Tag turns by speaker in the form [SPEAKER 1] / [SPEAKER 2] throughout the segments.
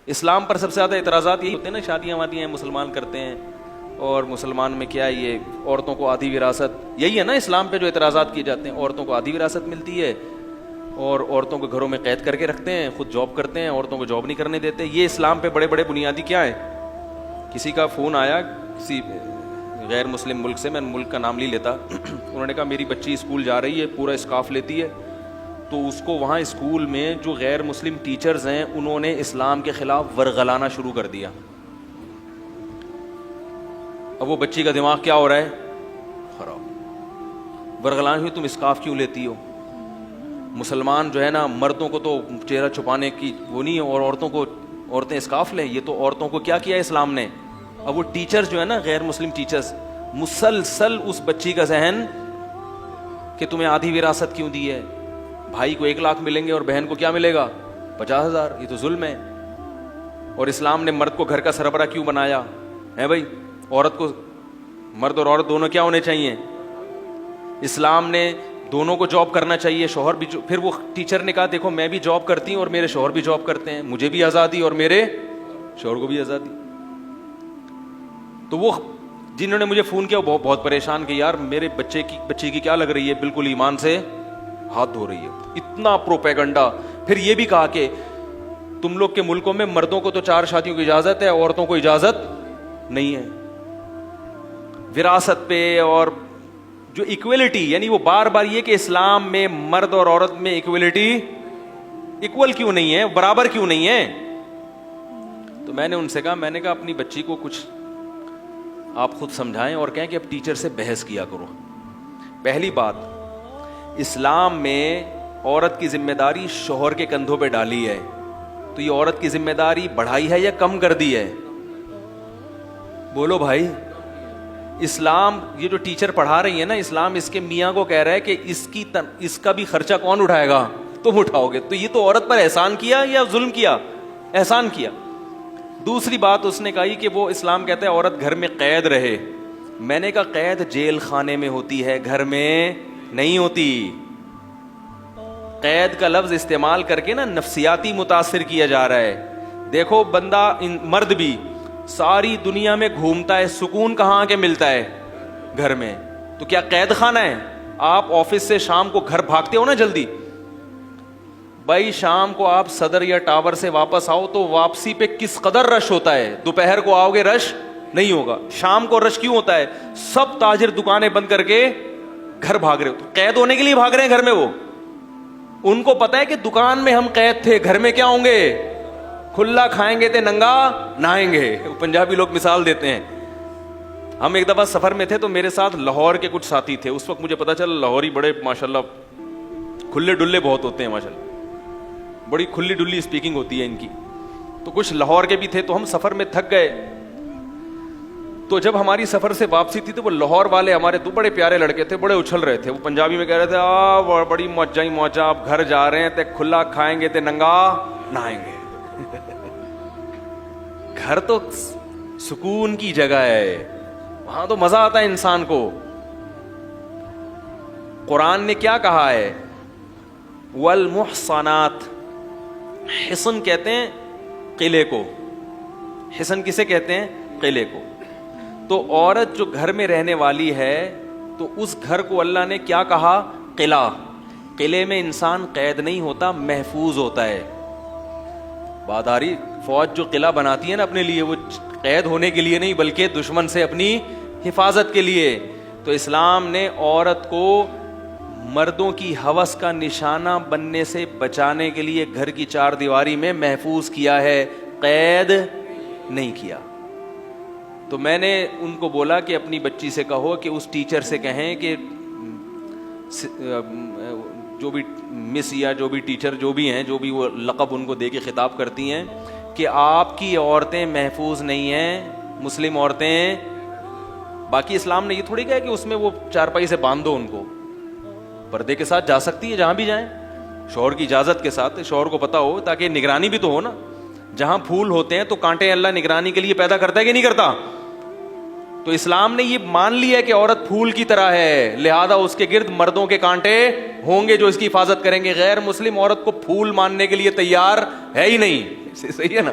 [SPEAKER 1] اسلام پر سب سے زیادہ اعتراضات یہی ہوتے ہیں نا، شادیاں وادیاں ہیں مسلمان کرتے ہیں، اور مسلمان میں کیا یہ عورتوں کو آدھی وراثت، یہی ہے نا اسلام پہ جو اعتراضات کیے جاتے ہیں، عورتوں کو آدھی وراثت ملتی ہے اور عورتوں کو گھروں میں قید کر کے رکھتے ہیں، خود جاب کرتے ہیں، عورتوں کو جاب نہیں کرنے دیتے. یہ اسلام پہ بڑے بڑے بنیادی کیا ہیں. کسی کا فون آیا کسی غیر مسلم ملک سے، میں ملک کا نام نہیں لیتا، انہوں نے کہا میری بچی اسکول جا رہی ہے، پورا اسکارف لیتی ہے، تو اس کو وہاں اسکول میں جو غیر مسلم ٹیچرز ہیں انہوں نے اسلام کے خلاف ورغلانا شروع کر دیا. اب وہ بچی کا دماغ کیا ہو رہا ہے، خراب. ورغلانے ہوئی تم اسکارف کیوں لیتی ہو، مسلمان جو ہے نا مردوں کو تو چہرہ چھپانے کی وہ نہیں ہے، اور عورتیں اسکارف لیں، یہ تو عورتوں کو کیا کیا اسلام نے. اب وہ ٹیچرز جو ہے نا غیر مسلم ٹیچرز مسلسل اس بچی کا ذہن کہ تمہیں آدھی وراثت کیوں دی ہے، بھائی کو 1 لاکھ ملیں گے اور بہن کو کیا ملے گا 50,000، یہ تو ظلم ہے. اور اسلام نے مرد کو گھر کا سربراہ کیوں بنایا ہے بھائی، عورت کو، مرد اور عورت دونوں کیا ہونے چاہیے. اسلام نے دونوں کو جاب کرنا چاہیے، شوہر بھی پھر وہ ٹیچر نے کہا دیکھو میں بھی جاب کرتی ہوں اور میرے شوہر بھی جاب کرتے ہیں، مجھے بھی آزادی اور میرے شوہر کو بھی آزادی. تو وہ جنہوں نے مجھے فون کیا وہ بہت پریشان کہ یار میرے بچے کی کیا لگ رہی ہے، بالکل ایمان سے ہاتھ دھو رہی ہے. اتنا پروپیگنڈا. پھر یہ بھی کہا کہ تم لوگ کے ملکوں میں مردوں کو تو 4 شادیوں کی اجازت ہے، عورتوں کو اجازت نہیں ہے. وراثت پہ اور جو ایکویلٹی، یعنی وہ بار بار یہ کہ اسلام میں مرد اور عورت میں ایکویلٹی، ایکول کیوں نہیں ہے، برابر کیوں نہیں ہے. تو میں نے ان سے کہا، میں نے کہا اپنی بچی کو کچھ آپ خود سمجھائیں اور کہیں کہ اب ٹیچر سے بحث کیا کرو. پہلی بات، اسلام میں عورت کی ذمہ داری شوہر کے کندھوں پہ ڈالی ہے، تو یہ عورت کی ذمہ داری بڑھائی ہے یا کم کر دی ہے، بولو بھائی. اسلام یہ جو ٹیچر پڑھا رہی ہے نا، اسلام اس کے میاں کو کہہ رہا ہے کہ اس کا بھی خرچہ کون اٹھائے گا، تم اٹھاؤ گے. تو یہ تو عورت پر احسان کیا یا ظلم کیا، احسان کیا. دوسری بات اس نے کہی کہ وہ اسلام کہتا ہے عورت گھر میں قید رہے. میں نے کہا قید جیل خانے میں ہوتی ہے، گھر میں نہیں ہوتی. قید کا لفظ استعمال کر کے نا نفسیاتی متاثر کیا جا رہا ہے. دیکھو بندہ مرد بھی ساری دنیا میں گھومتا ہے، سکون کہاں کے ملتا ہے، گھر میں. تو کیا قید خانہ ہے؟ آپ آفس سے شام کو گھر بھاگتے ہو نا جلدی، بھائی شام کو آپ صدر یا ٹاور سے واپس آؤ تو واپسی پہ کس قدر رش ہوتا ہے. دوپہر کو آؤ گے رش نہیں ہوگا. شام کو رش کیوں ہوتا ہے؟ سب تاجر دکانیں بند کر کے گھر بھاگ رہے ہو. قید ہونے کے لیے بھاگ رہے ہیں گھر میں. وہ ان کو پتا ہے کہ دکان میں ہم قید تھے، گھر میں کیا ہوں گے، کھلا کھائیں گے تے ننگا نہائیں گے. پنجابی لوگ مثال دیتے ہیں. ہم ایک دفعہ سفر میں تھے تو میرے ساتھ لاہور کے کچھ ساتھی تھے. اس وقت مجھے پتا چلا لاہوری بڑے ماشاءاللہ کھلے ڈلے بہت ہوتے ہیں، ماشاءاللہ بڑی کھلی ڈلی اسپیکنگ ہوتی ہے ان کی. تو کچھ لاہور کے بھی تھے. تو ہم سفر میں تھک گئے. تو جب ہماری سفر سے واپسی تھی تو وہ لاہور والے ہمارے 2 بڑے پیارے لڑکے تھے، بڑے اچھل رہے تھے. وہ پنجابی میں کہہ رہے تھے بڑی موجہ ہی موجہ، آپ گھر جا رہے ہیں تے کھلا کھائیں گے تے ننگا نہائیں گے. گھر تو سکون کی جگہ ہے، وہاں تو مزہ آتا ہے انسان کو. قرآن نے کیا کہا ہے، والمحصنات. حصن کہتے ہیں قلعے کو. حصن کسے کہتے ہیں؟ قلعے کو. تو عورت جو گھر میں رہنے والی ہے تو اس گھر کو اللہ نے کیا کہا؟ قلعہ. قلعے میں انسان قید نہیں ہوتا، محفوظ ہوتا ہے. بات آ رہی؟ فوج جو قلعہ بناتی ہے نا اپنے لیے، وہ قید ہونے کے لیے نہیں بلکہ دشمن سے اپنی حفاظت کے لیے. تو اسلام نے عورت کو مردوں کی ہوس کا نشانہ بننے سے بچانے کے لیے گھر کی 4 دیواری میں محفوظ کیا ہے، قید نہیں کیا. تو میں نے ان کو بولا کہ اپنی بچی سے کہو کہ اس ٹیچر سے کہیں کہ جو بھی مس یا جو بھی ٹیچر جو بھی ہیں، جو بھی وہ لقب ان کو دے کے خطاب کرتی ہیں، کہ آپ کی عورتیں محفوظ نہیں ہیں، مسلم عورتیں. باقی اسلام نے یہ تھوڑی کہا کہ اس میں وہ چارپائی سے باندھ دو ان کو، پردے کے ساتھ جا سکتی ہے جہاں بھی جائیں، شوہر کی اجازت کے ساتھ، شوہر کو پتا ہو، تاکہ نگرانی بھی تو ہو نا. جہاں پھول ہوتے ہیں تو کانٹے اللہ نگرانی کے لیے پیدا کرتا ہے کہ نہیں کرتا؟ تو اسلام نے یہ مان لیا کہ عورت پھول کی طرح ہے، لہذا اس کے گرد مردوں کے کانٹے ہوں گے جو اس کی حفاظت کریں گے. غیر مسلم عورت کو پھول ماننے کے لیے تیار ہے ہی نہیں. صحیح ہے نا؟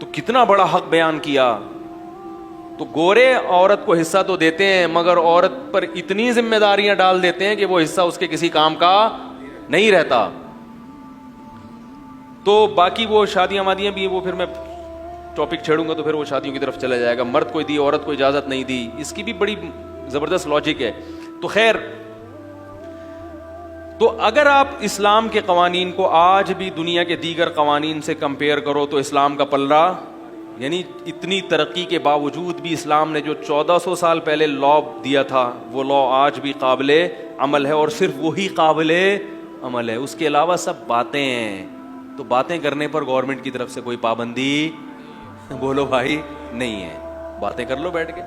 [SPEAKER 1] تو کتنا بڑا حق بیان کیا. تو گورے عورت کو حصہ تو دیتے ہیں مگر عورت پر اتنی ذمہ داریاں ڈال دیتے ہیں کہ وہ حصہ اس کے کسی کام کا نہیں رہتا. تو باقی وہ شادیاں وادیاں بھی وہ پھر میں ٹاپک چھیڑوں گا تو پھر وہ شادیوں کی طرف چلا جائے گا. مرد کو دی عورت کو اجازت نہیں دی, اس کی بھی بڑی زبردست لاجک ہے. تو خیر, تو اگر آپ اسلام کے قوانین کو آج بھی دنیا کے دیگر قوانین سے کمپیئر کرو تو اسلام کا پلہ, یعنی اتنی ترقی کے باوجود بھی اسلام نے جو 1400 سال پہلے لا دیا تھا وہ لا آج بھی قابل عمل ہے, اور صرف وہی قابل عمل ہے, اس کے علاوہ سب باتیں ہیں. تو باتیں کرنے پر گورنمنٹ کی طرف سے کوئی پابندی بولو بھائی نہیں ہے, باتیں کر لو بیٹھ کے.